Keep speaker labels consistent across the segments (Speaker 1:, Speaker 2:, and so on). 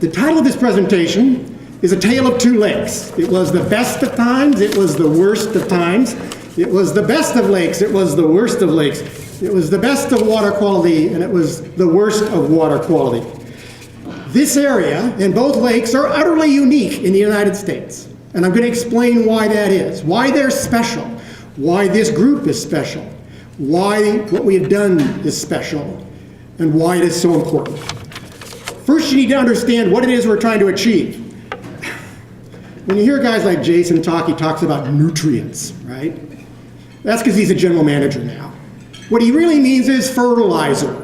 Speaker 1: The title of this presentation is A Tale of Two Lakes. It was the best of times, it was the worst of times. It was the best of lakes, it was the worst of lakes. It was the best of water quality, and it was the worst of water quality. This area and both lakes are utterly unique in the United States. And I'm going to explain why that is, why they're special, why this group is special, why what we have done is special, and why it is so important. First, you need to understand what it is we're trying to achieve. When you hear guys like Jason talk, he talks about nutrients, right? That's because he's a general manager now. What he really means is fertilizer.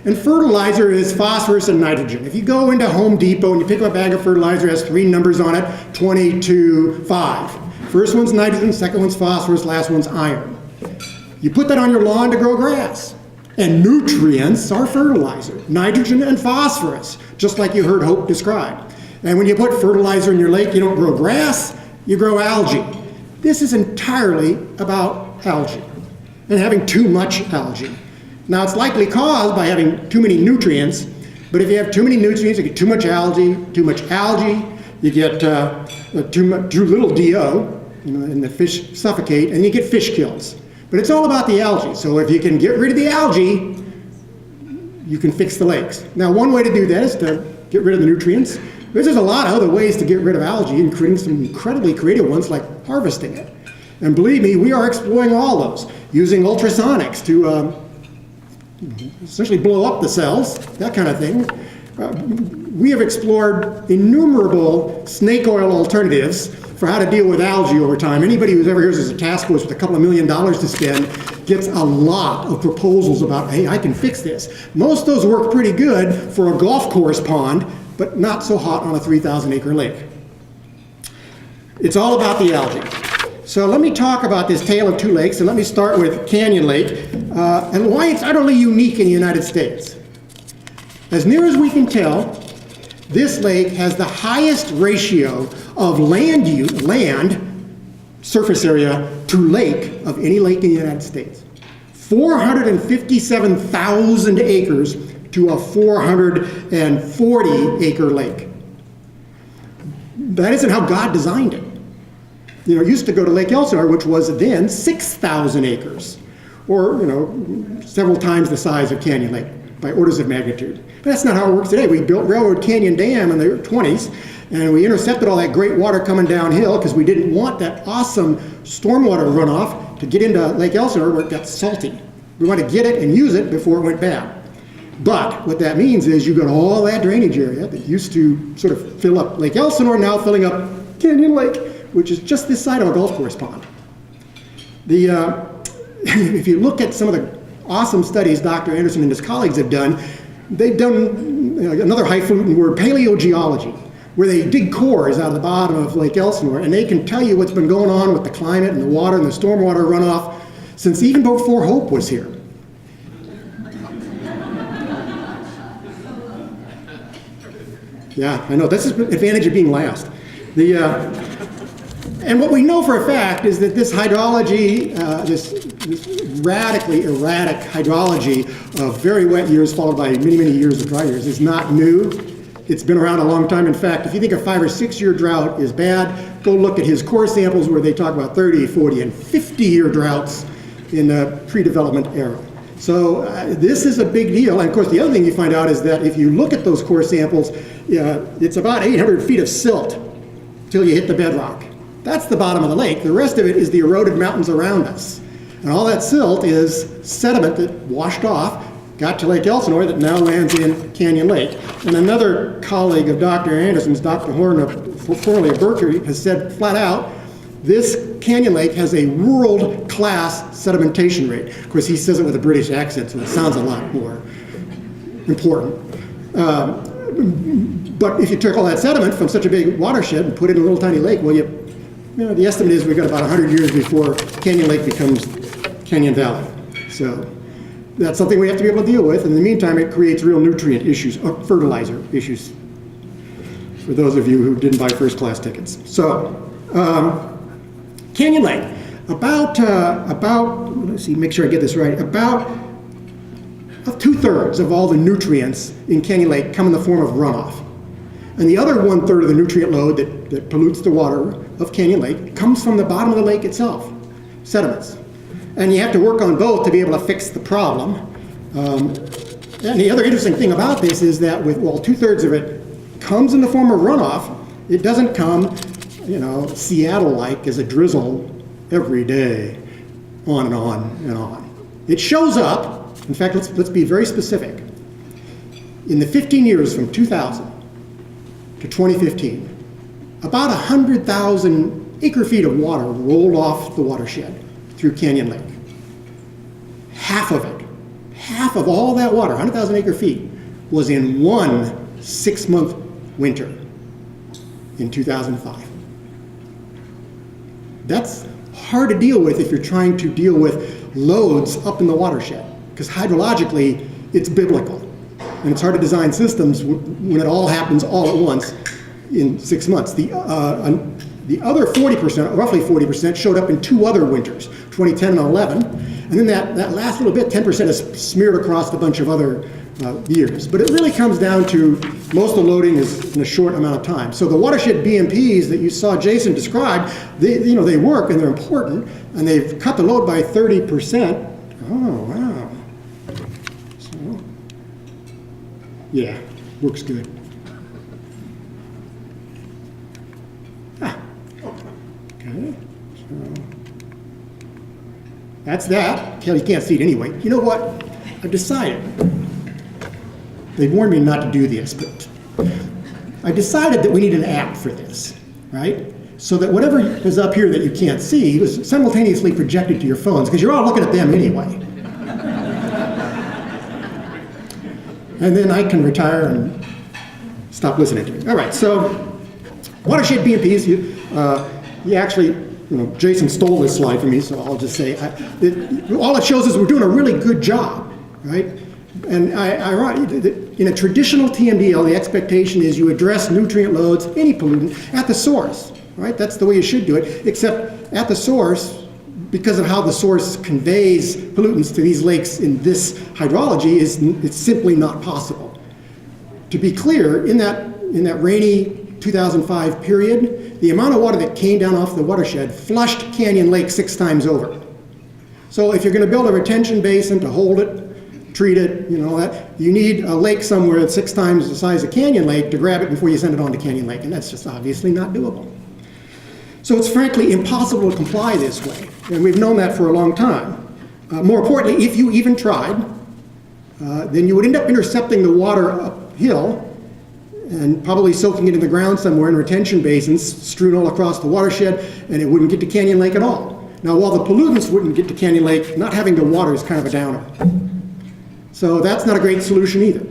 Speaker 1: And fertilizer is phosphorus and nitrogen. If you go into Home Depot and you pick up a bag of fertilizer, it has 3 numbers on it, 22, 5. First one's nitrogen, second one's phosphorus, last one's iron. You put that on your lawn to grow grass. And nutrients are fertilizer, nitrogen and phosphorus, just like you heard Hope describe. And when you put fertilizer in your lake, you don't grow grass, you grow algae. This is entirely about algae and having too much algae. Now, it's likely caused by having too many nutrients, but if you have too many nutrients, you get too much algae, you get too little DO, and the fish suffocate, and you get fish kills. But it's all about the algae. So if you can get rid of the algae, you can fix the lakes. Now, one way to do that is to get rid of the nutrients. But there's a lot of other ways to get rid of algae, including some incredibly creative ones like harvesting it. And believe me, we are exploring all those, using ultrasonics to essentially blow up the cells, that kind of thing. We have explored innumerable snake oil alternatives for how to deal with algae over time. Anybody who's ever here as a task force with a couple of $1 million to spend gets a lot of proposals about, hey, I can fix this. Most of those work pretty good for a golf course pond, but not so hot on a 3,000-acre lake. It's all about the algae. So let me talk about this tale of two lakes, and let me start with Canyon Lake and why it's utterly unique in the United States. As near as we can tell, this lake has the highest ratio of land surface area to lake of any lake in the United States. 457,000 acres to a 440-acre lake. That isn't how God designed it. You know, it used to go to Lake Elsinore, which was then 6,000 acres, or, several times the size of Canyon Lake by orders of magnitude. But that's not how it works today. We built Railroad Canyon Dam in the 20s, and we intercepted all that great water coming downhill because we didn't want that awesome stormwater runoff to get into Lake Elsinore where it got salty. We want to get it and use it before it went bad. But what that means is you got all that drainage area that used to sort of fill up Lake Elsinore, now filling up Canyon Lake, which is just this side of a golf course pond. If you look at some of the awesome studies Dr. Anderson and his colleagues have done, they've done another highfalutin word, paleogeology, where they dig cores out of the bottom of Lake Elsinore, and they can tell you what's been going on with the climate and the water and the stormwater runoff since even before Hope was here. Yeah, I know, that's the advantage of being last. And what we know for a fact is that this hydrology, this radically erratic hydrology of very wet years followed by many, many years of dry years is not new. It's been around a long time. In fact, if you think a 5 or 6 year drought is bad, go look at his core samples where they talk about 30, 40, and 50-year droughts in the pre-development era. So this is a big deal. And of course, the other thing you find out is that if you look at those core samples, it's about 800 feet of silt till you hit the bedrock. That's the bottom of the lake. The rest of it is the eroded mountains around us. And all that silt is sediment that washed off, got to Lake Elsinore, that now lands in Canyon Lake. And another colleague of Dr. Anderson's, Dr. Horn, formerly of Berkeley, has said flat out, this Canyon Lake has a world-class sedimentation rate. Of course, he says it with a British accent, so it sounds a lot more important. But if you took all that sediment from such a big watershed and put it in a little tiny lake, well, the estimate is we've got about 100 years before Canyon Lake becomes Canyon Valley. So that's something we have to be able to deal with. In the meantime, it creates real nutrient issues, or fertilizer issues, for those of you who didn't buy first-class tickets. So, Canyon Lake, about let's see, make sure I get this right, about 2/3 of all the nutrients in Canyon Lake come in the form of runoff. And the other 1/3 of the nutrient load that pollutes the water of Canyon Lake comes from the bottom of the lake itself, sediments. And you have to work on both to be able to fix the problem. And the other interesting thing about this is that while 2/3 of it comes in the form of runoff, it doesn't come, Seattle-like as a drizzle every day, on and on and on. It shows up, in fact, let's be very specific. In the 15 years from 2000 to 2015, about 100,000 acre-feet of water rolled off the watershed through Canyon Lake. Half of it, half of all that water, 100,000 acre-feet, was in one 6-month winter in 2005. That's hard to deal with if you're trying to deal with loads up in the watershed, because hydrologically it's biblical. And it's hard to design systems when it all happens all at once in 6 months. The other 40%, roughly 40%, showed up in 2 other winters, 2010 and 11. And then that last little bit, 10%, is smeared across a bunch of other years. But it really comes down to most of the loading is in a short amount of time. So the watershed BMPs that you saw Jason describe, they work and they're important, and they've cut the load by 30%. Oh, wow. Yeah, works good. Okay, so that's that. You can't see it anyway. You know what? I've decided. They warned me not to do this, but I decided that we need an app for this, right? So that whatever is up here that you can't see is simultaneously projected to your phones, because you're all looking at them anyway. And then I can retire and stop listening to it. All right, so watershed BMPs, you actually, Jason stole this slide from me, so I'll just say, all it shows is we're doing a really good job, right? And in a traditional TMDL, the expectation is you address nutrient loads, any pollutant, at the source, right? That's the way you should do it, except at the source, because of how the source conveys pollutants to these lakes in this hydrology, it's simply not possible. To be clear, in that rainy 2005 period, the amount of water that came down off the watershed flushed Canyon Lake 6 times over. So if you're going to build a retention basin to hold it, treat it, you need a lake somewhere that's 6 times the size of Canyon Lake to grab it before you send it on to Canyon Lake, and that's just obviously not doable. So it's frankly impossible to comply this way, and we've known that for a long time. More importantly, if you even tried, then you would end up intercepting the water uphill and probably soaking it in the ground somewhere in retention basins strewn all across the watershed, and it wouldn't get to Canyon Lake at all. Now, while the pollutants wouldn't get to Canyon Lake, not having the water is kind of a downer. So that's not a great solution either.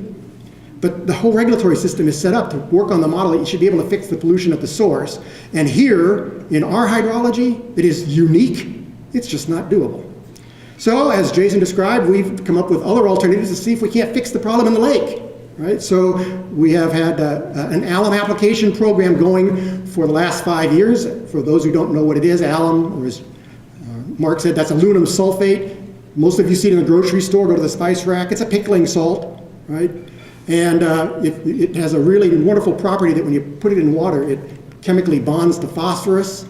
Speaker 1: But the whole regulatory system is set up to work on the model that you should be able to fix the pollution at the source. And here, in our hydrology, that is unique, it's just not doable. So, as Jason described, we've come up with other alternatives to see if we can't fix the problem in the lake. Right? So we have had an Alum application program going for the last 5 years. For those who don't know what it is, Alum, or as Mark said, that's aluminum sulfate. Most of you see it in the grocery store, go to the spice rack. It's a pickling salt, right? And it has a really wonderful property that when you put it in water, it chemically bonds to phosphorus,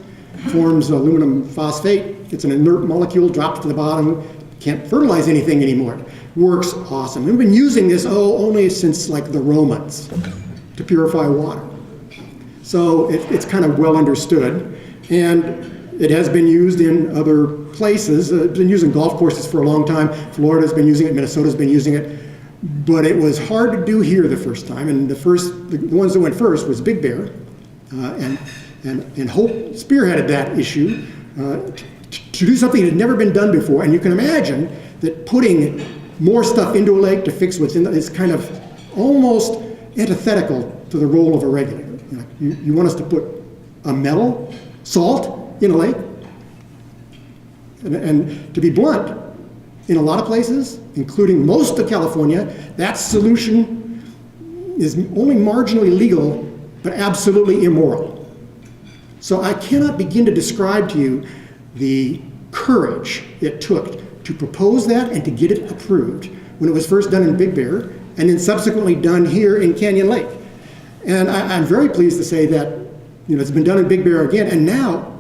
Speaker 1: forms aluminum phosphate. It's an inert molecule, drops to the bottom, can't fertilize anything anymore. Works awesome. We've been using this, only since like the Romans to purify water. So it's kind of well understood. And it has been used in other places. It's been used in golf courses for a long time. Florida's been using it, Minnesota's been using it. But it was hard to do here the first time. And the ones that went first was Big Bear. And Hope spearheaded that issue to do something that had never been done before. And you can imagine that putting more stuff into a lake to fix what's in it is kind of almost antithetical to the role of a regulator. You want us to put a metal, salt, in a lake? And to be blunt, in a lot of places, including most of California, that solution is only marginally legal, but absolutely immoral. So I cannot begin to describe to you the courage it took to propose that and to get it approved when it was first done in Big Bear and then subsequently done here in Canyon Lake. And I'm very pleased to say that it's been done in Big Bear again, and now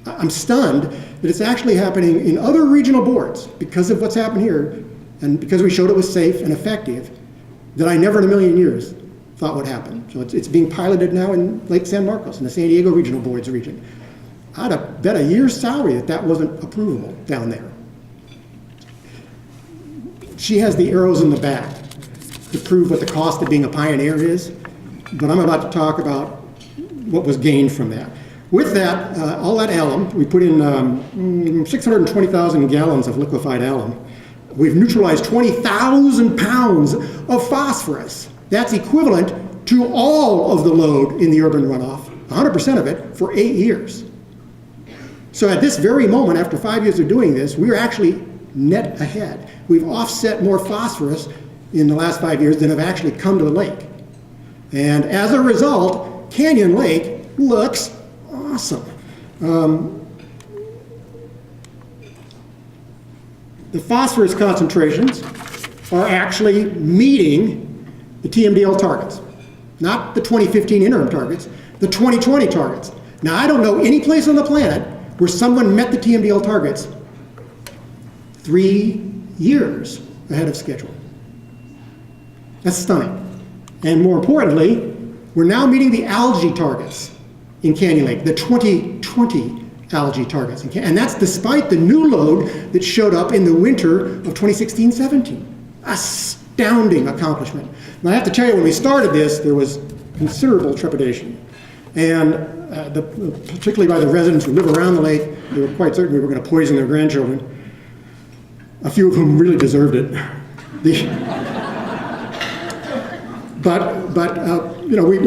Speaker 1: I'm stunned that it's actually happening in other regional boards because of what's happened here, and because we showed it was safe and effective, that I never in a million years thought would happen. So it's being piloted now in Lake San Marcos, in the San Diego Regional Boards region. I'd have bet a year's salary that that wasn't approvable down there. She has the arrows in the back to prove what the cost of being a pioneer is, but I'm about to talk about what was gained from that. With that, all that alum, we put in 620,000 gallons of liquefied alum. We've neutralized 20,000 pounds of phosphorus. That's equivalent to all of the load in the urban runoff, 100% of it, for 8 years. So at this very moment, after 5 years of doing this, we're actually net ahead. We've offset more phosphorus in the last 5 years than have actually come to the lake. And as a result, Canyon Lake looks awesome. The phosphorus concentrations are actually meeting the TMDL targets, not the 2015 interim targets, the 2020 targets. Now, I don't know any place on the planet where someone met the TMDL targets 3 years ahead of schedule. That's stunning. And more importantly, we're now meeting the algae targets in Canyon Lake, the 2020 algae targets. And that's despite the new load that showed up in the winter of 2016-17. Astounding accomplishment. Now I have to tell you, when we started this, there was considerable trepidation. And particularly by the residents who live around the lake, they were quite certain we were going to poison their grandchildren, a few of whom really deserved it. We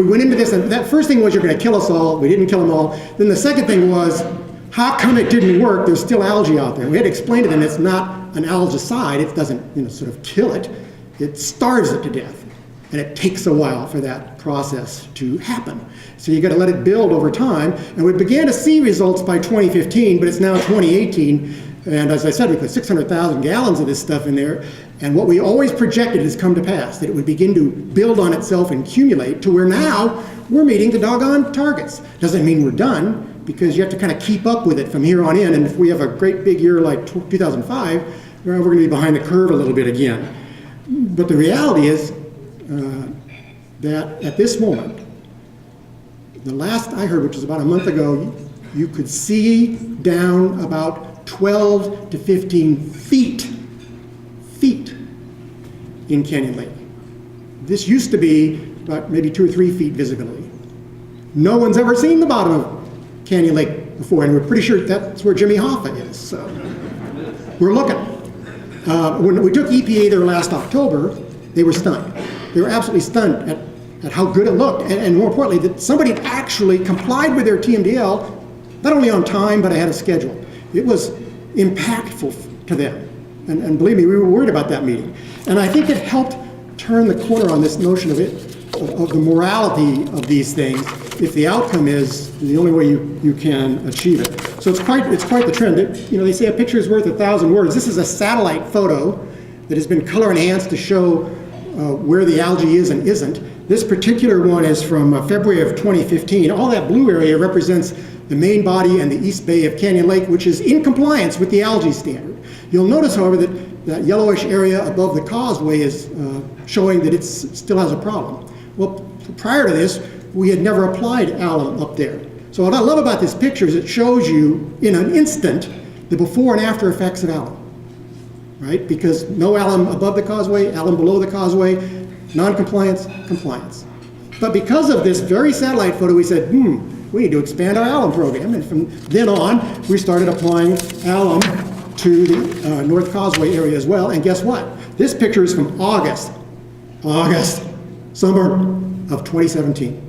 Speaker 1: went into this, and that first thing was, you're going to kill us all. We didn't kill them all. Then the second thing was, how come it didn't work? There's still algae out there. We had to explain to them it's not an algicide. It doesn't sort of kill it. It starves it to death. And it takes a while for that process to happen. So you got to let it build over time. And we began to see results by 2015, but it's now 2018. And as I said, we put 600,000 gallons of this stuff in there. And what we always projected has come to pass, that it would begin to build on itself and accumulate to where now we're meeting the doggone targets. Doesn't mean we're done, because you have to kind of keep up with it from here on in. And if we have a great big year like 2005, we're going to be behind the curve a little bit again. But the reality is that at this moment, the last I heard, which was about a month ago, you could see down about 12 to 15 feet in Canyon Lake. This used to be about maybe 2 or 3 feet visibility. No one's ever seen the bottom of Canyon Lake before, and we're pretty sure that's where Jimmy Hoffa is. So we're looking. When we took EPA there last October, they were stunned. They were absolutely stunned at how good it looked, and more importantly, that somebody had actually complied with their TMDL, not only on time, but ahead of schedule. It was impactful to them. And believe me, we were worried about that meeting. And I think it helped turn the corner on this notion of the morality of these things, if the outcome is the only way you can achieve it. So it's quite the trend. They say a picture is worth 1,000 words. This is a satellite photo that has been color enhanced to show where the algae is and isn't. This particular one is from February of 2015. All that blue area represents the main body and the east bay of Canyon Lake, which is in compliance with the algae standard. You'll notice, however, that yellowish area above the causeway is showing that it still has a problem. Well, prior to this, we had never applied alum up there. So what I love about this picture is it shows you in an instant the before and after effects of alum, right? Because no alum above the causeway, alum below the causeway, non-compliance, compliance. But because of this very satellite photo, we said, we need to expand our alum program. And from then on, we started applying alum to the North Causeway area as well. And guess what? This picture is from August, summer of 2017.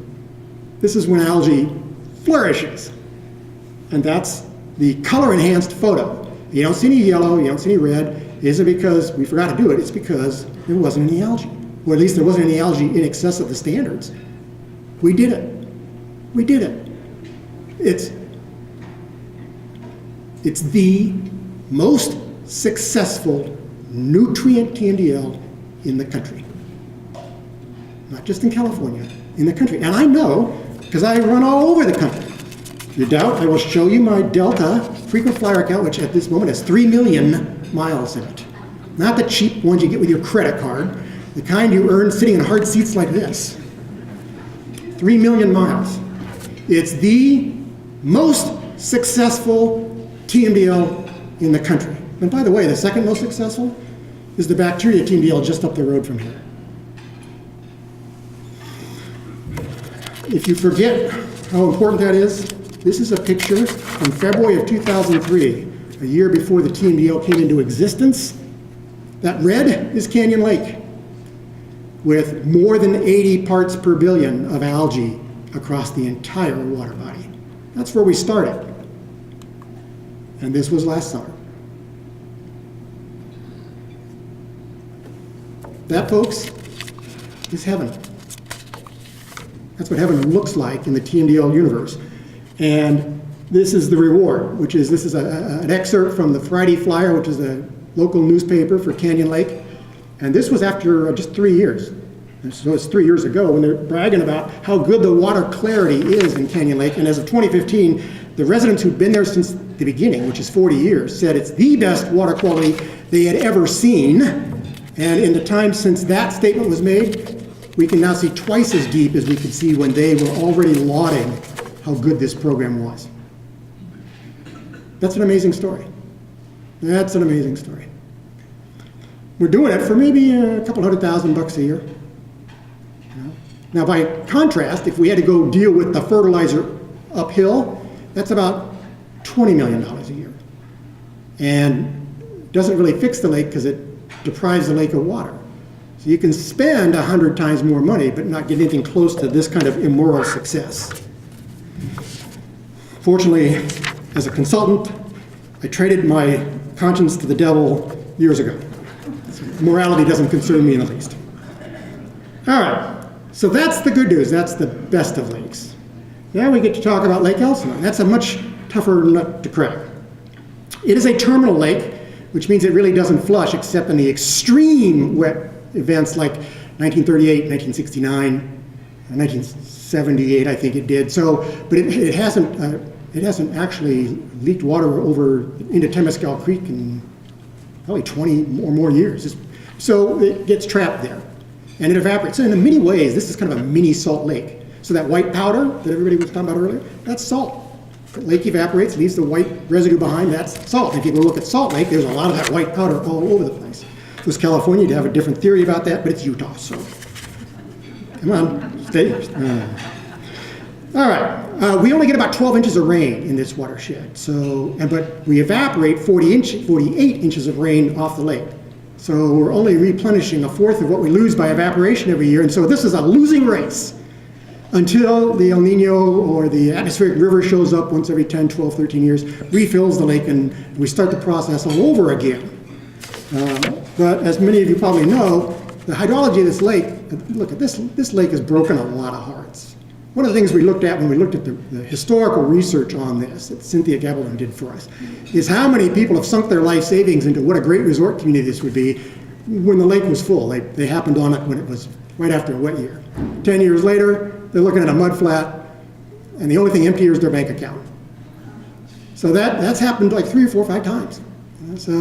Speaker 1: This is when algae flourishes. And that's the color-enhanced photo. You don't see any yellow, you don't see any red. It isn't because we forgot to do it, it's because there wasn't any algae. Or at least there wasn't any algae in excess of the standards. We did it. We did it. It's the most successful nutrient TMDL in the country. Not just in California, in the country. And I know, because I run all over the country. If you doubt, I will show you my Delta frequent flyer account, which at this moment has 3 million miles in it. Not the cheap ones you get with your credit card, the kind you earn sitting in hard seats like this. 3 million miles. It's the most successful TMDL in the country. And by the way, the second most successful is the bacteria TMDL just up the road from here. If you forget how important that is, this is a picture from February of 2003, a year before the TMDL came into existence. That red is Canyon Lake, with more than 80 parts per billion of algae across the entire water body. That's where we started. And this was last summer. That, folks, is heaven. That's what heaven looks like in the TMDL universe. And this is the reward, which is, this is an excerpt from the Friday Flyer, which is a local newspaper for Canyon Lake. And this was after just 3 years. So it's 3 years ago when they're bragging about how good the water clarity is in Canyon Lake. And as of 2015, the residents who've been there since the beginning, which is 40 years, said it's the best water quality they had ever seen. And in the time since that statement was made, we can now see twice as deep as we could see when they were already lauding how good this program was. That's an amazing story. That's an amazing story. We're doing it for maybe a couple $100,000 a year. Now, by contrast, if we had to go deal with the fertilizer uphill, that's about $20 million a year. And doesn't really fix the lake because it deprives the lake of water. So you can spend 100 times more money, but not get anything close to this kind of immoral success. Fortunately, as a consultant, I traded my conscience to the devil years ago. Morality doesn't concern me in the least. All right, so that's the good news. That's the best of lakes. Now we get to talk about Lake Elsinore. That's a much tougher nut to crack. It is a terminal lake, which means it really doesn't flush except in the extreme wet events like 1938, 1969, 1978, I think it did. So, but it hasn't actually leaked water over into Temescal Creek in probably 20 or more years. So it gets trapped there, and it evaporates. So in many ways, this is kind of a mini salt lake. So that white powder that everybody was talking about earlier, that's salt. The lake evaporates, leaves the white residue behind, that's salt. And if you go look at Salt Lake, there's a lot of that white powder all over the place. If it was California, you'd have a different theory about that, but it's Utah, so come on, stay. All right, we only get about 12 inches of rain in this watershed, but we evaporate 48 inches of rain off the lake. So we're only replenishing a fourth of what we lose by evaporation every year, and so this is a losing race until the El Nino or the atmospheric river shows up once every 10, 12, 13 years, refills the lake, and we start the process all over again. But as many of you probably know, the hydrology of this lake, look at this lake has broken a lot of hearts. One of the things we looked at when we looked at the historical research on this that Cynthia Gabaldon did for us is how many people have sunk their life savings into what a great resort community this would be when the lake was full. They happened on it when it was right after a wet year. 10 years later, they're looking at a mud flat, and the only thing empty is their bank account. So that's happened like 3 or 4 or 5 times. So,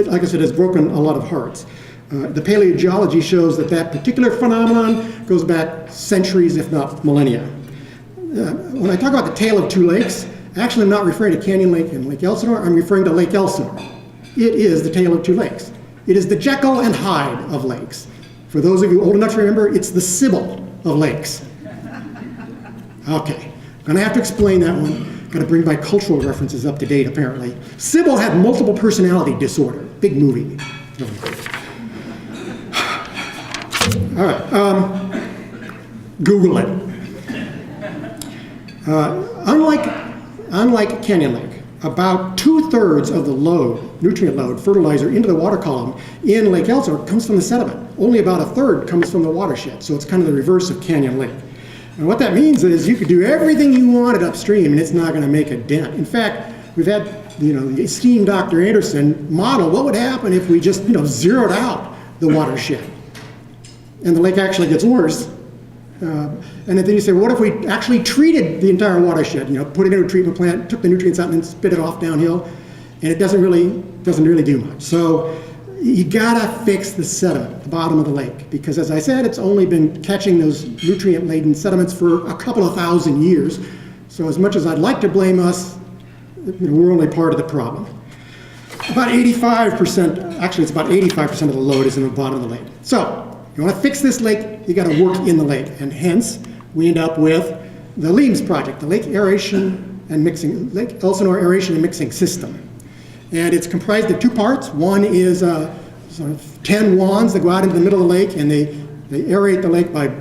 Speaker 1: like I said, it's broken a lot of hearts. The paleogeology shows that particular phenomenon goes back centuries, if not millennia. When I talk about the tale of two lakes, actually I'm not referring to Canyon Lake and Lake Elsinore, I'm referring to Lake Elsinore. It is the tale of two lakes. It is the Jekyll and Hyde of lakes. For those of you old enough to remember, it's the Sybil of lakes. Okay, I'm gonna have to explain that one. Gotta bring my cultural references up to date, apparently. Sybil had multiple personality disorder. Big movie. All right, Google it. Unlike Canyon Lake, about 2/3 of the nutrient load, fertilizer into the water column in Lake Elsinore comes from the sediment. Only about 1/3 comes from the watershed, so it's kind of the reverse of Canyon Lake. And what that means is you could do everything you wanted upstream and it's not going to make a dent. In fact, we've had the esteemed Dr. Anderson model what would happen if we just zeroed out the watershed. And the lake actually gets worse And then you say, well, what if we actually treated the entire watershed? Put it in a treatment plant, took the nutrients out, and then spit it off downhill, and it doesn't really do much. So you gotta fix the sediment at the bottom of the lake, because as I said, it's only been catching those nutrient-laden sediments for a couple of thousand years. So as much as I'd like to blame us, we're only part of the problem. About 85%, actually it's about 85% of the load is in the bottom of the lake. So if you want to fix this lake, you got to work in the lake, and hence we end up with the LEMS project, the Lake Elsinore Aeration and Mixing System. And it's comprised of two parts. One is sort of 10 wands that go out into the middle of the lake, and they aerate the lake by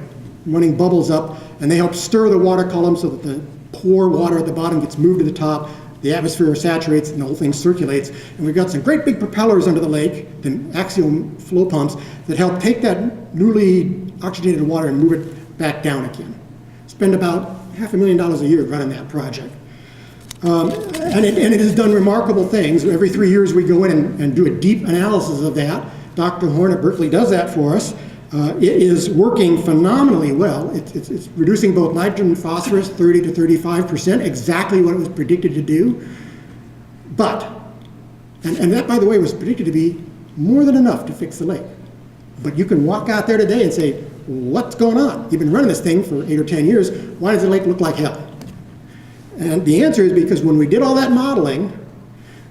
Speaker 1: running bubbles up, and they help stir the water column so that the poor water at the bottom gets moved to the top. The atmosphere saturates and the whole thing circulates. And we've got some great big propellers under the lake, the axial flow pumps, that help take that newly oxygenated water and move it back down again. Spend about $500,000 a year running that project. And it has done remarkable things. Every 3 years we go in and do a deep analysis of that. Dr. Horn at Berkeley does that for us. It is working phenomenally well. It's reducing both nitrogen and phosphorus 30 to 35%, exactly what it was predicted to do. But, and that, by the way, was predicted to be more than enough to fix the lake. But you can walk out there today and say, what's going on? You've been running this thing for 8 or 10 years. Why does the lake look like hell? And the answer is because when we did all that modeling,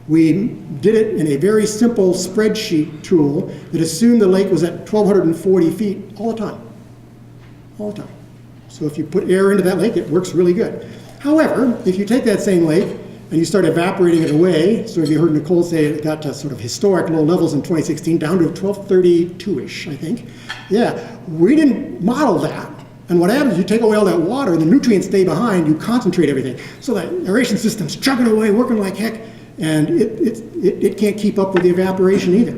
Speaker 1: we did it in a very simple spreadsheet tool that assumed the lake was at 1,240 feet all the time. All the time. So if you put air into that lake, it works really good. However, if you take that same lake and you start evaporating it away, so you heard Nicole say it got to sort of historic low levels in 2016, down to 1232-ish, I think. Yeah, we didn't model that. And what happens is you take away all that water, the nutrients stay behind, you concentrate everything. So that aeration system's chugging away, working like heck, and it can't keep up with the evaporation either.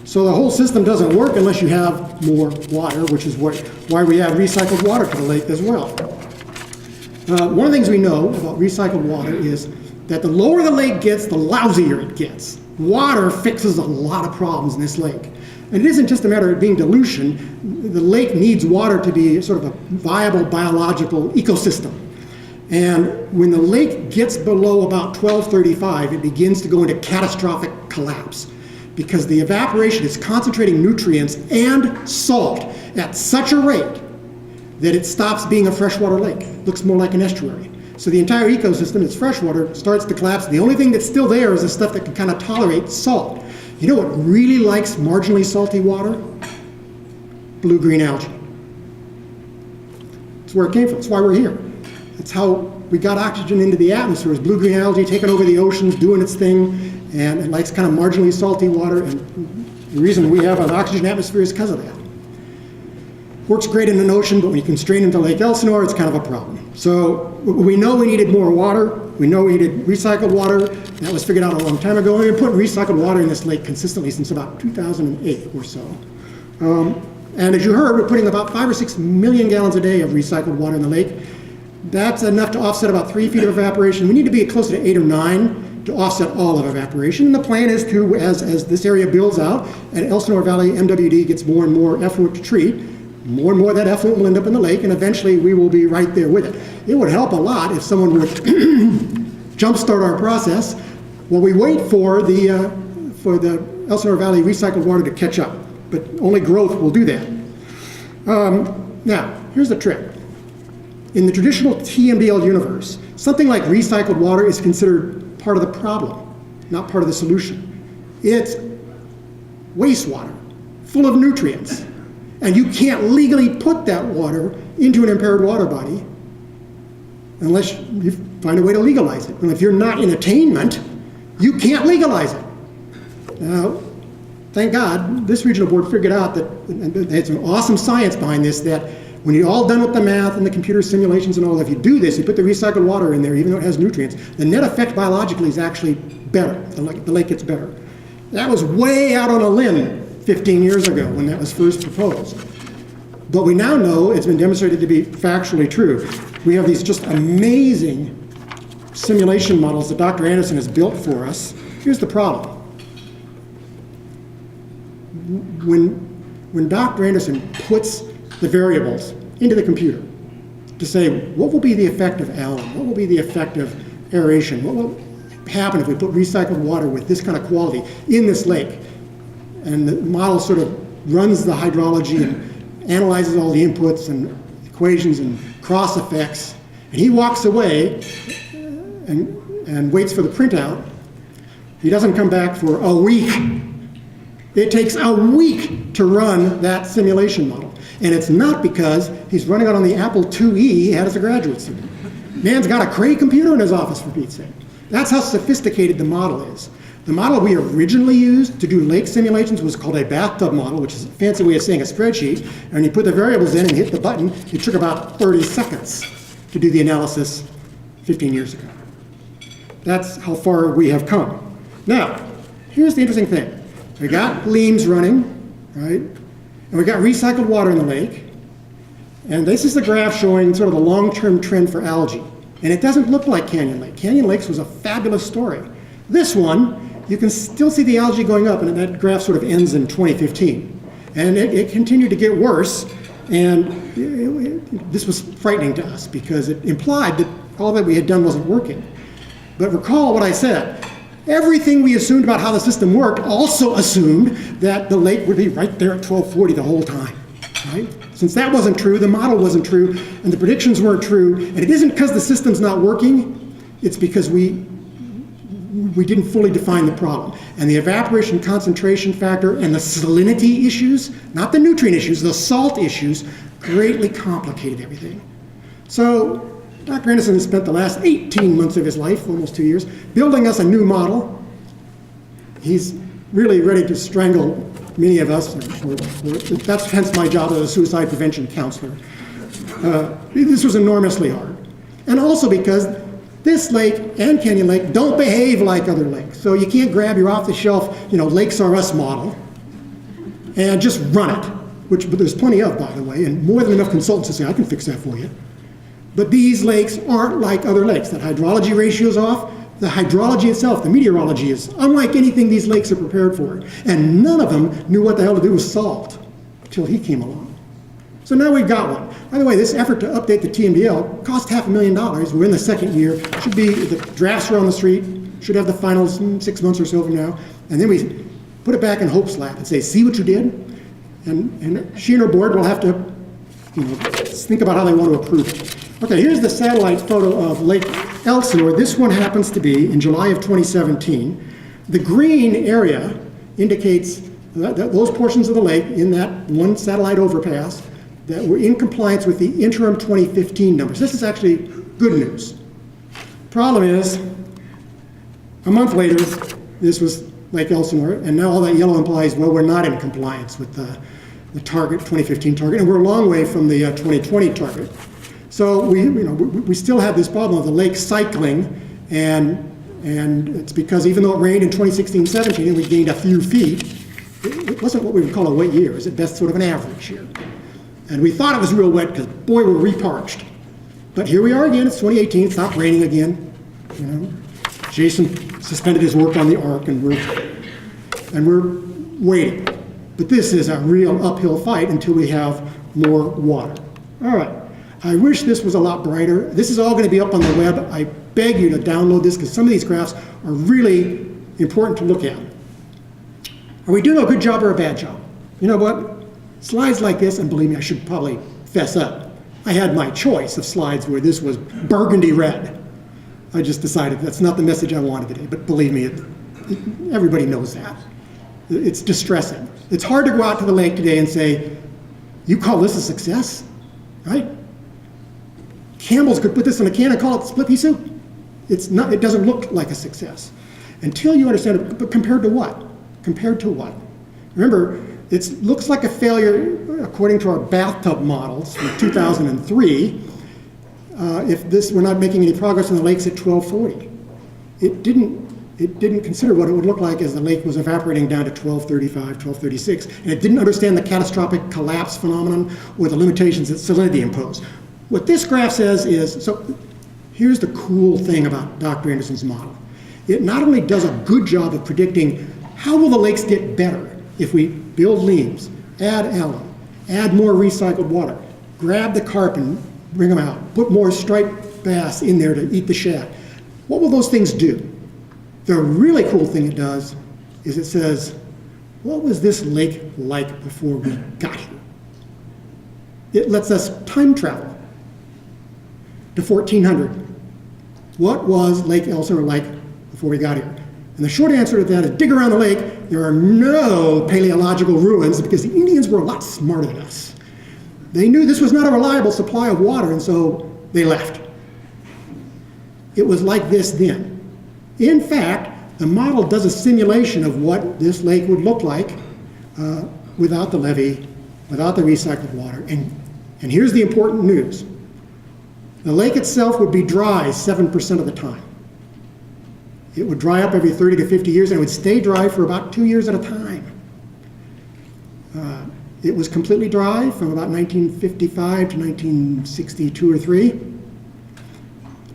Speaker 1: So the whole system doesn't work unless you have more water, which is why we add recycled water to the lake as well. One of the things we know about recycled water is that the lower the lake gets, the lousier it gets. Water fixes a lot of problems in this lake. And it isn't just a matter of being dilution. The lake needs water to be sort of a viable biological ecosystem. And when the lake gets below about 1235, it begins to go into catastrophic collapse, because the evaporation is concentrating nutrients and salt at such a rate that it stops being a freshwater lake. It looks more like an estuary. So the entire ecosystem, its freshwater, starts to collapse. The only thing that's still there is the stuff that can kind of tolerate salt. You know what really likes marginally salty water? Blue-green algae. That's where it came from. That's why we're here. That's how we got oxygen into the atmosphere, is blue-green algae taking over the oceans, doing its thing, and it likes kind of marginally salty water, and the reason we have an oxygen atmosphere is because of that. Works great in an ocean, but when you constrain into Lake Elsinore, it's kind of a problem. So we know we needed more water. We know we needed recycled water. That was figured out a long time ago. We've been putting recycled water in this lake consistently since about 2008 or so. And as you heard, we're putting about 5 or 6 million gallons a day of recycled water in the lake. That's enough to offset about 3 feet of evaporation. We need to be closer to 8 or 9 to offset all of evaporation. And the plan is to, as this area builds out and Elsinore Valley MWD gets more and more effluent to treat, more and more of that effluent will end up in the lake, and eventually we will be right there with it. It would help a lot if someone would jumpstart our process while we wait for the Elsinore Valley recycled water to catch up. But only growth will do that. Now, here's the trick. In the traditional TMDL universe, something like recycled water is considered part of the problem, not part of the solution. It's wastewater, full of nutrients. And you can't legally put that water into an impaired water body unless you find a way to legalize it. And if you're not in attainment, you can't legalize it. Now, thank God, this regional board figured out that, and they had some awesome science behind this, that when you're all done with the math and the computer simulations and all, if you do this, you put the recycled water in there, even though it has nutrients, the net effect biologically is actually better. The lake gets better. That was way out on a limb 15 years ago when that was first proposed. But we now know it's been demonstrated to be factually true. We have these just amazing simulation models that Dr. Anderson has built for us. Here's the problem. When Dr. Anderson puts the variables into the computer, to say, what will be the effect of alum? What will be the effect of aeration? What will happen if we put recycled water with this kind of quality in this lake? And the model sort of runs the hydrology and analyzes all the inputs and equations and cross effects. And he walks away and waits for the printout. He doesn't come back for a week. It takes a week to run that simulation model. And it's not because he's running it on the Apple IIe he had as a graduate student. Man's got a Cray computer in his office, for Pete's sake. That's how sophisticated the model is. The model we originally used to do lake simulations was called a bathtub model, which is a fancy way of saying a spreadsheet. And you put the variables in and hit the button. It took about 30 seconds to do the analysis 15 years ago. That's how far we have come. Now, here's the interesting thing. We got LEMS running, right? And we got recycled water in the lake. And this is the graph showing sort of the long-term trend for algae. And it doesn't look like Canyon Lake. Canyon Lakes was a fabulous story. This one, you can still see the algae going up, and that graph sort of ends in 2015. And it continued to get worse, and this was frightening to us because it implied that all that we had done wasn't working. But recall what I said. Everything we assumed about how the system worked also assumed that the lake would be right there at 1240 the whole time, right? Since that wasn't true, the model wasn't true, and the predictions weren't true, and it isn't because the system's not working, it's because we didn't fully define the problem. And the evaporation concentration factor and the salinity issues, not the nutrient issues, the salt issues, greatly complicated everything. So Dr. Anderson has spent the last 18 months of his life, almost 2 years, building us a new model. He's really ready to strangle many of us. That's hence my job as a suicide prevention counselor. This was enormously hard. And also because this lake and Canyon Lake don't behave like other lakes. So you can't grab your off-the-shelf, Lakes R Us model and just run it, but there's plenty of, by the way, and more than enough consultants to say, I can fix that for you. But these lakes aren't like other lakes. That hydrology ratio is off. The hydrology itself, the meteorology, is unlike anything these lakes are prepared for. And none of them knew what the hell to do with salt until he came along. So now we've got one. By the way, this effort to update the TMDL cost $500,000. We're in the second year. The drafts are on the street. Should have the finals in 6 months or so from now. And then we put it back in Hope's lap and say, see what you did? And she and her board will have to think about how they want to approve it. Okay, here's the satellite photo of Lake Elsinore. This one happens to be in July of 2017. The green area indicates that those portions of the lake in that one satellite overpass that were in compliance with the interim 2015 numbers. This is actually good news. Problem is, a month later, this was Lake Elsinore, and now all that yellow implies, well, we're not in compliance with the target, 2015 target, and we're a long way from the 2020 target. So we still have this problem of the lake cycling, and it's because even though it rained in 2016-17 and we gained a few feet, it wasn't what we would call a wet year. It was at best sort of an average year. And we thought it was real wet because, boy, we're reparched. But here we are again. It's 2018. It's not raining again. Jason suspended his work on the ark, and we're waiting. But this is a real uphill fight until we have more water. All right. I wish this was a lot brighter. This is all going to be up on the web. I beg you to download this because some of these graphs are really important to look at. Are we doing a good job or a bad job? You know what? Slides like this, and believe me, I should probably fess up. I had my choice of slides where this was burgundy red. I just decided that's not the message I wanted today, but believe me, everybody knows that. It's distressing. It's hard to go out to the lake today and say, you call this a success, right? Campbell's could put this in a can and call it split pea soup. It's not. It doesn't look like a success until you understand it. But compared to what? Compared to what? Remember, it looks like a failure according to our bathtub models from 2003. If we're not making any progress in the lakes at 1240, it didn't consider what it would look like as the lake was evaporating down to 1235, 1236, and it didn't understand the catastrophic collapse phenomenon or the limitations that salinity imposed. What this graph says is, so here's the cool thing about Dr. Anderson's model. It not only does a good job of predicting how will the lakes get better if we build LEMS, add alum, add more recycled water, grab the carp and bring them out, put more striped bass in there to eat the shad. What will those things do? The really cool thing it does is it says, what was this lake like before we got here? It lets us time travel to 1400. What was Lake Elsinore like before we got here? And the short answer to that is dig around the lake. There are no Paleological ruins because the Indians were a lot smarter than us. They knew this was not a reliable supply of water, and so they left. It was like this then. In fact, the model does a simulation of what this lake would look like without the levee, without the recycled water. And here's the important news. The lake itself would be dry 7% of the time. It would dry up every 30 to 50 years, and it would stay dry for about 2 years at a time. It was completely dry from about 1955 to 1962 or 3.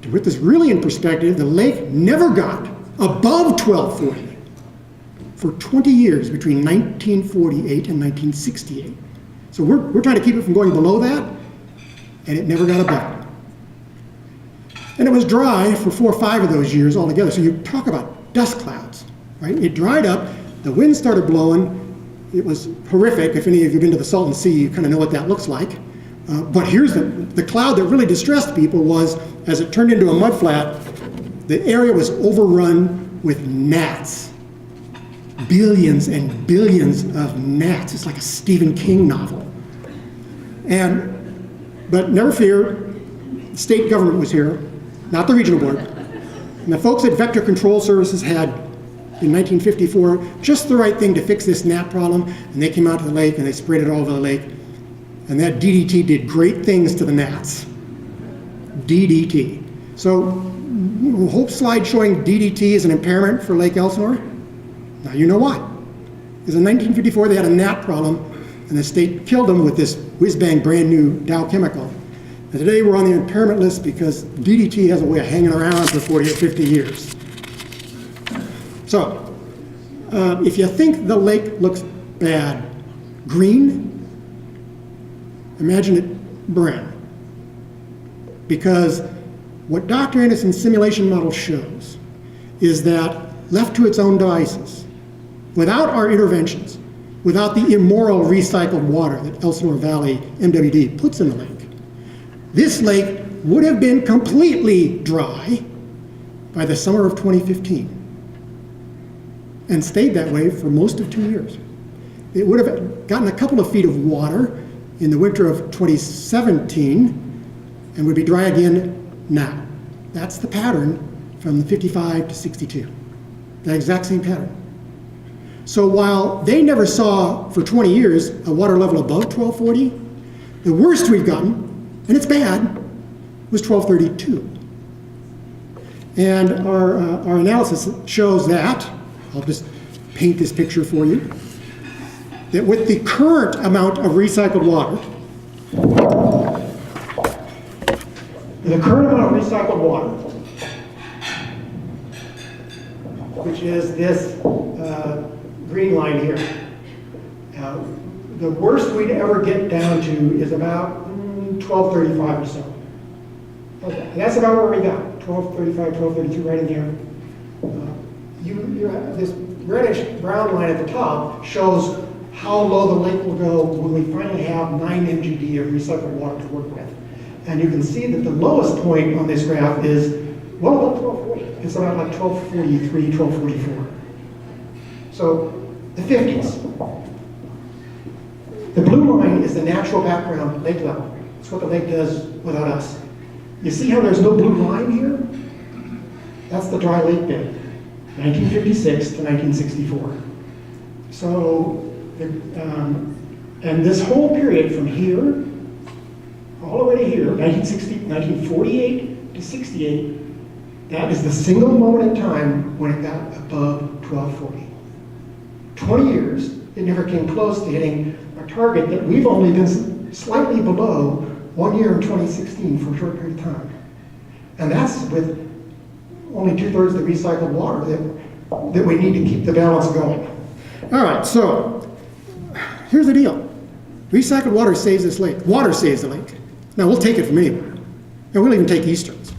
Speaker 1: To put this really in perspective, the lake never got above 1240 for 20 years between 1948 and 1968. So we're trying to keep it from going below that, and it never got above it. And it was dry for 4 or 5 of those years altogether. So you talk about dust clouds, right? It dried up, the wind started blowing. It was horrific. If any of you have been to the Salton Sea, you kind of know what that looks like. But here's the cloud that really distressed people was, as it turned into a mudflat, the area was overrun with gnats. Billions and billions of gnats. It's like a Stephen King novel. But never fear, the state government was here, not the regional board. And the folks at Vector Control Services had, in 1954, just the right thing to fix this gnat problem, and they came out to the lake and they sprayed it all over the lake. And that DDT did great things to the gnats. DDT. So, hope slide showing DDT is an impairment for Lake Elsinore. Now you know why. Because in 1954 they had a gnat problem, and the state killed them with this whiz-bang brand new Dow chemical. And today we're on the impairment list because DDT has a way of hanging around for 40 or 50 years. So, if you think the lake looks bad, green, imagine it brown. Because what Dr. Anderson's simulation model shows is that left to its own devices, without our interventions, without the immoral recycled water that Elsinore Valley MWD puts in the lake, this lake would have been completely dry by the summer of 2015 and stayed that way for most of 2 years. It would have gotten a couple of feet of water in the winter of 2017 and would be dry again now. That's the pattern from the 55 to 62, the exact same pattern. So while they never saw for 20 years a water level above 1240, the worst we've gotten, and it's bad, was 1232. And our analysis shows that, I'll just paint this picture for you, that with the current amount of recycled water, which is this green line here, the worst we'd ever get down to is about 1235 or so. Okay, and that's about where we got, 1235, 1232, right in here. You have this reddish brown line at the top shows how low the lake will go when we finally have 9 mgd of recycled water to work with. And you can see that the lowest point on this graph is well above 1240. It's about like 1243, 1244. So the 50s. The blue line is the natural background lake level. It's what the lake does without us. You see how there's no blue line here? That's the dry lake bed, 1956 to 1964. So, and this whole period from here all the way to here, 1948 to 68, that is the single moment in time when it got above 1240. 20 years, it never came close to hitting our target that we've only been slightly below 1 year in 2016 for a short period of time. And that's with only 2/3 the recycled water that we need to keep the balance going. All right, so here's the deal. Recycled water saves this lake. Water saves the lake. Now, we'll take it from anywhere, and we'll even take Easterns.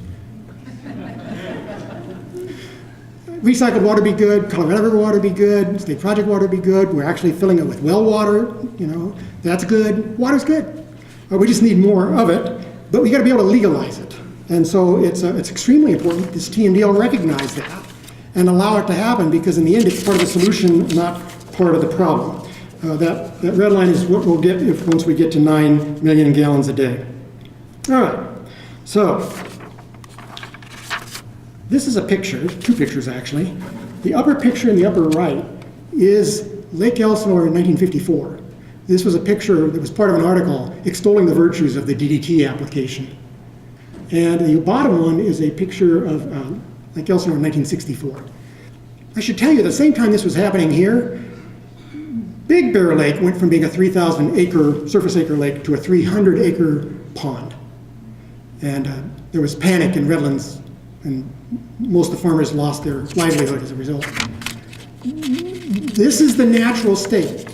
Speaker 1: Recycled water be good, Colorado River water be good, state project water be good. We're actually filling it with well water, that's good. Water's good. We just need more of it, but we got to be able to legalize it. And so it's extremely important this TMDL recognize that and allow it to happen, because in the end it's part of the solution, not part of the problem. That red line is what we'll get once we get to 9 million gallons a day. All right, so this is a picture, two pictures actually. The upper picture in the upper right is Lake Elsinore in 1954. This was a picture that was part of an article extolling the virtues of the DDT application. And the bottom one is a picture of Lake Elsinore in 1964. I should tell you, at the same time this was happening here, Big Bear Lake went from being a 3,000 acre, surface acre lake to a 300 acre pond. And there was panic in Redlands, and most of the farmers lost their livelihood as a result. This is the natural state.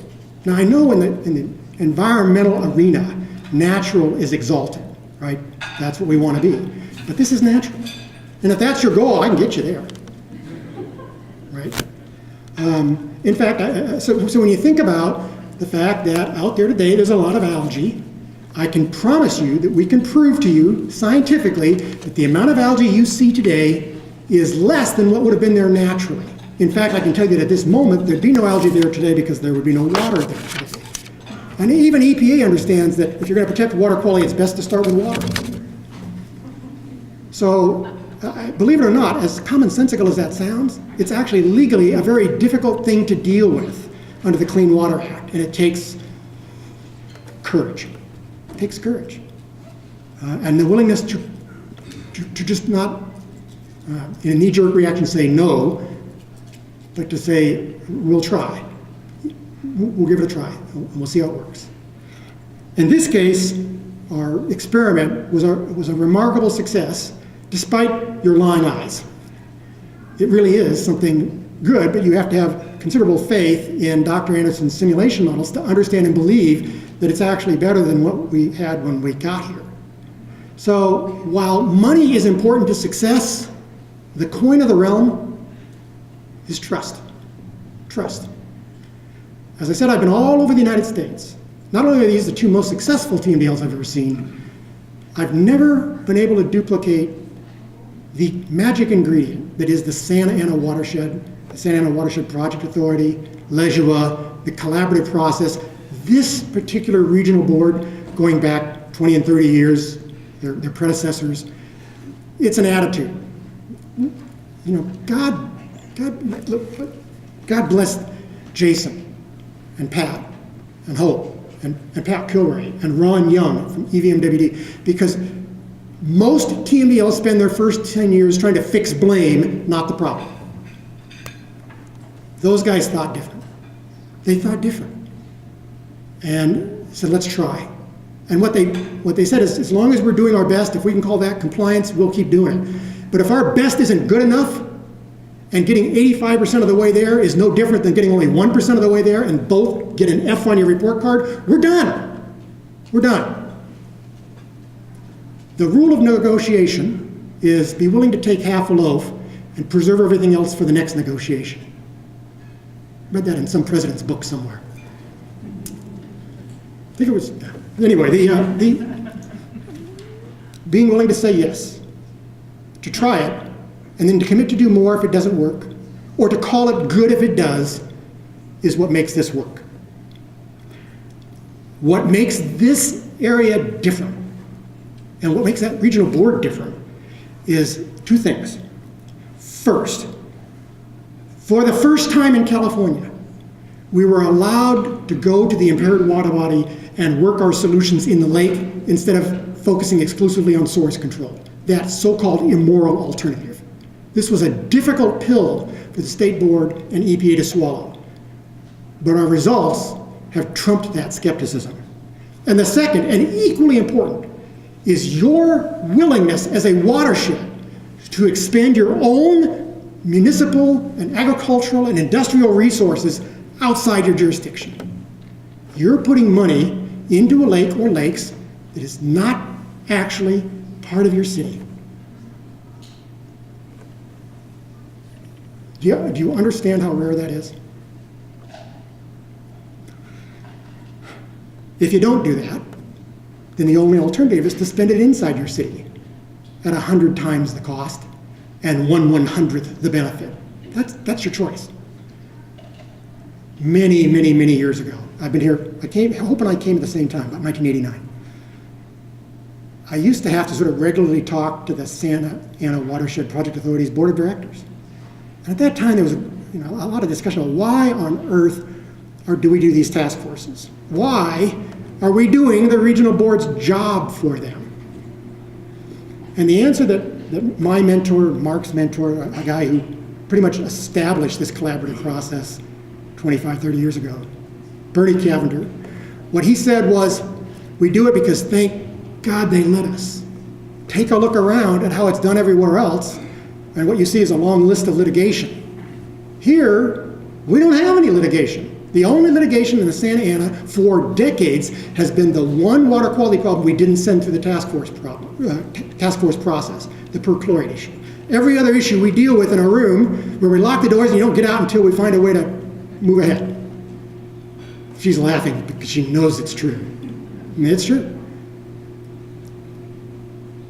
Speaker 1: Now I know in the environmental arena, natural is exalted, right? That's what we want to be. But this is natural. And if that's your goal, I can get you there, right? In fact, so when you think about the fact that out there today there's a lot of algae, I can promise you that we can prove to you scientifically that the amount of algae you see today is less than what would have been there naturally. In fact, I can tell you that at this moment there'd be no algae there today because there would be no water there today. And even EPA understands that if you're going to protect water quality, it's best to start with water. So, believe it or not, as commonsensical as that sounds, it's actually legally a very difficult thing to deal with under the Clean Water Act, and it takes courage. It takes courage. And the willingness to just not, in a knee-jerk reaction, say no, but to say, we'll try. We'll give it a try, and we'll see how it works. In this case, our experiment was a remarkable success, despite your lying eyes. It really is something good, but you have to have considerable faith in Dr. Anderson's simulation models to understand and believe that it's actually better than what we had when we got here. So while money is important to success, the coin of the realm is trust. Trust. As I said, I've been all over the United States. Not only are these the two most successful TMDLs I've ever seen, I've never been able to duplicate the magic ingredient that is the Santa Ana Watershed, the Santa Ana Watershed Project Authority, LESJWA, the collaborative process. This particular regional board, going back 20 and 30 years, their predecessors, it's an attitude. God bless Jason and Pat and Hope and Pat Kilray and Ron Young from EVMWD, because most TMDLs spend their first 10 years trying to fix blame, not the problem. Those guys thought different. They thought different. And said, let's try. And what they said is, as long as we're doing our best, if we can call that compliance, we'll keep doing it. But if our best isn't good enough, and getting 85% of the way there is no different than getting only 1% of the way there, and both get an F on your report card, we're done. We're done. The rule of negotiation is be willing to take half a loaf and preserve everything else for the next negotiation. Read that in some president's book somewhere. I think it was, anyway, the being willing to say yes, to try it, and then to commit to do more if it doesn't work, or to call it good if it does, is what makes this work. What makes this area different, and what makes that regional board different, is two things. First, for the first time in California, we were allowed to go to the impaired water body and work our solutions in the lake instead of focusing exclusively on source control, that so-called immoral alternative. This was a difficult pill for the state board and EPA to swallow, but our results have trumped that skepticism. And the second, and equally important, is your willingness as a watershed to expand your own municipal and agricultural and industrial resources outside your jurisdiction. You're putting money into a lake or lakes that is not actually part of your city. Do you understand how rare that is? If you don't do that, then the only alternative is to spend it inside your city at 100 times the cost and 1/100th the benefit. That's your choice. Many, many, many years ago, I've been here, Hope and I came at the same time, about 1989. I used to have to sort of regularly talk to the Santa Ana Watershed Project Authority's board of directors. And at that time, there was a lot of discussion about why on earth do we do these task forces? Why are we doing the regional board's job for them? And the answer that my mentor, Mark's mentor, a guy who pretty much established this collaborative process 25, 30 years ago, Bernie Cavender, what he said was, we do it because thank God they let us. Take a look around at how it's done everywhere else, and what you see is a long list of litigation. Here, we don't have any litigation. The only litigation in the Santa Ana for decades has been the one water quality problem we didn't send through the task force process, the perchlorate issue. Every other issue we deal with in a room where we lock the doors and you don't get out until we find a way to move ahead. She's laughing because she knows it's true. I mean, it's true.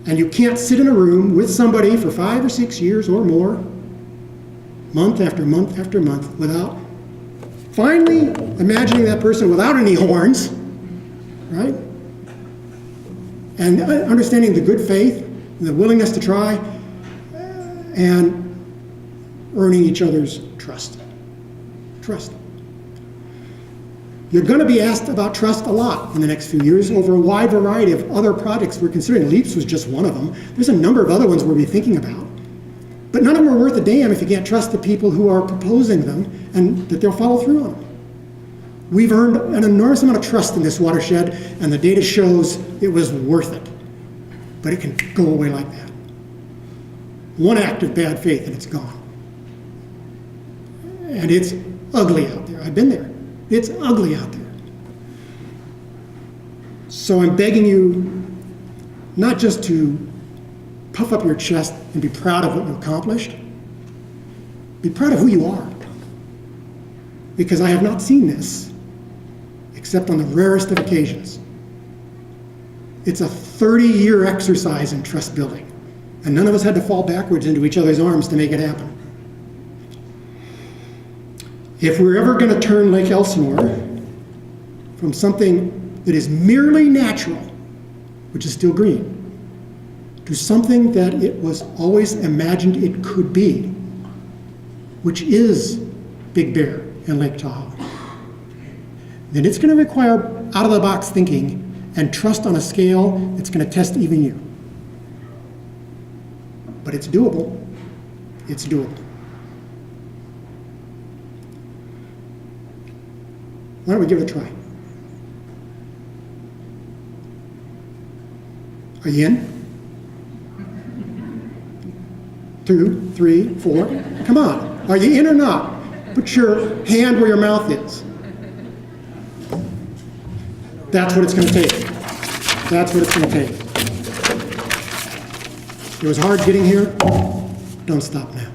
Speaker 1: And you can't sit in a room with somebody for 5 or 6 years or more, month after month after month, without finally imagining that person without any horns, right? And understanding the good faith, the willingness to try, and earning each other's trust. Trust. You're going to be asked about trust a lot in the next few years over a wide variety of other projects we're considering. LEAPS was just one of them. There's a number of other ones we'll be thinking about. But none of them are worth a damn if you can't trust the people who are proposing them and that they'll follow through on them. We've earned an enormous amount of trust in this watershed, and the data shows it was worth it. But it can go away like that. One act of bad faith and it's gone. And it's ugly out there. I've been there. It's ugly out there. So I'm begging you not just to puff up your chest and be proud of what you accomplished. Be proud of who you are. Because I have not seen this except on the rarest of occasions. It's a 30-year exercise in trust building, and none of us had to fall backwards into each other's arms to make it happen. If we're ever going to turn Lake Elsinore from something that is merely natural, which is still green, to something that it was always imagined it could be, which is Big Bear and Lake Tahoe, then it's going to require out-of-the-box thinking and trust on a scale that's going to test even you. But it's doable. It's doable. Why don't we give it a try? Are you in? 2, 3, 4. Come on. Are you in or not? Put your hand where your mouth is. That's what it's going to take. That's what it's going to take. It was hard getting here. Don't stop now.